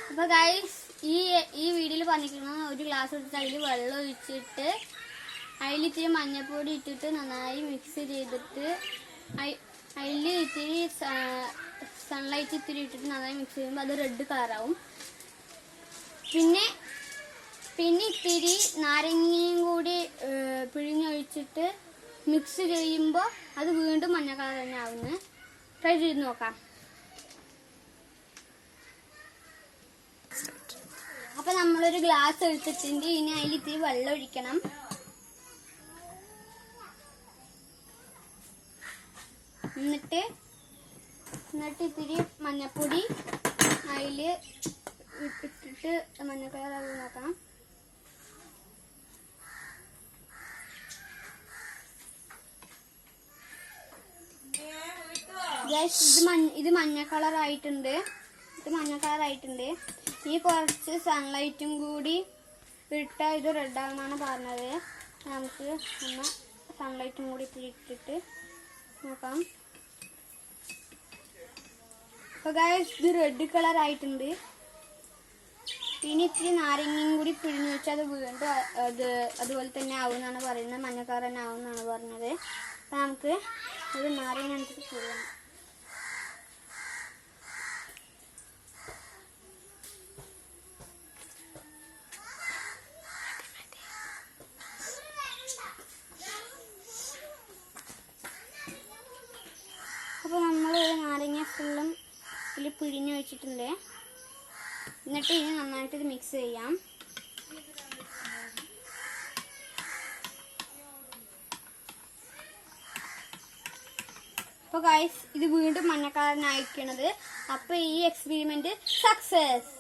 അപ്പൊ ഗൈസ് ഈ വീഡിയോയിൽ പറഞ്ഞിരിക്കുന്നത് ഒരു ഗ്ലാസ് എടുത്ത് അതിൽ വെള്ളം ഒഴിച്ചിട്ട് അതിൽ ഇത്തിരി മഞ്ഞൾപ്പൊടി ഇട്ടിട്ട് നന്നായി മിക്സ് ചെയ്തിട്ട് അതിൽ ഇത്തിരി സൺലൈറ്റ് ഇത്തിരി ഇട്ടിട്ട് നന്നായി മിക്സ് ചെയ്യുമ്പോൾ അത് റെഡ് കളറാവും. പിന്നെ ഇത്തിരി നാരങ്ങയും കൂടി പിഴിഞ്ഞൊഴിച്ചിട്ട് മിക്സ് ചെയ്യുമ്പോൾ അത് വീണ്ടും മഞ്ഞ കളർ തന്നെ ആവുന്നു. ട്രൈ ചെയ്ത് നോക്കാം. അപ്പൊ നമ്മളൊരു ഗ്ലാസ് എടുത്തിട്ടുണ്ട്. ഇനി അതിൽ ഇത്തിരി വെള്ളം ഒഴിക്കണം. എന്നിട്ട് ഇത്തിരി മഞ്ഞപ്പൊടി അതിൽ ഇട്ടിട്ട് മഞ്ഞ കളർ അത് നോക്കണം. ഇത് മഞ്ഞ കളറായിട്ടുണ്ട്. ഇനി കുറച്ച് സൺലൈറ്റും കൂടി ഇട്ടാൽ ഇത് റെഡ് ആവുമെന്നാണ് പറഞ്ഞത്. നമുക്ക് സൺലൈറ്റും കൂടി ഇട്ടിട്ട് നോക്കാം. അപ്പൊ ഗൈസ് ഇത് റെഡ് കളർ ആയിട്ടുണ്ട്. ഇനി ഇത്തിരി നാരങ്ങയും കൂടി പിഴിഞ്ഞു വെച്ചാൽ അത് വീണ്ടും അതുപോലെ തന്നെ ആവുമെന്നാണ് പറയുന്നത്. മഞ്ഞ കളർ തന്നെ ആവുമെന്നാണ് പറഞ്ഞത്. അപ്പൊ നമുക്ക് ഒരു നാരങ്ങ എടുത്തിട്ട് പിഴിയണം. അപ്പോൾ നമ്മൾ നാരങ്ങ ഫുള്ളും ഇതിൽ പിഴിഞ്ഞ് വെച്ചിട്ടുണ്ട്. എന്നിട്ട് ഇനി നന്നായിട്ട് ഇത് മിക്സ് ചെയ്യാം. അപ്പോൾ ഗൈസ് ഇത് വീണ്ടും മഞ്ഞ കളറിനായിരിക്കണത്. അപ്പോൾ ഈ എക്സ്പെരിമെന്റ് സക്സസ്.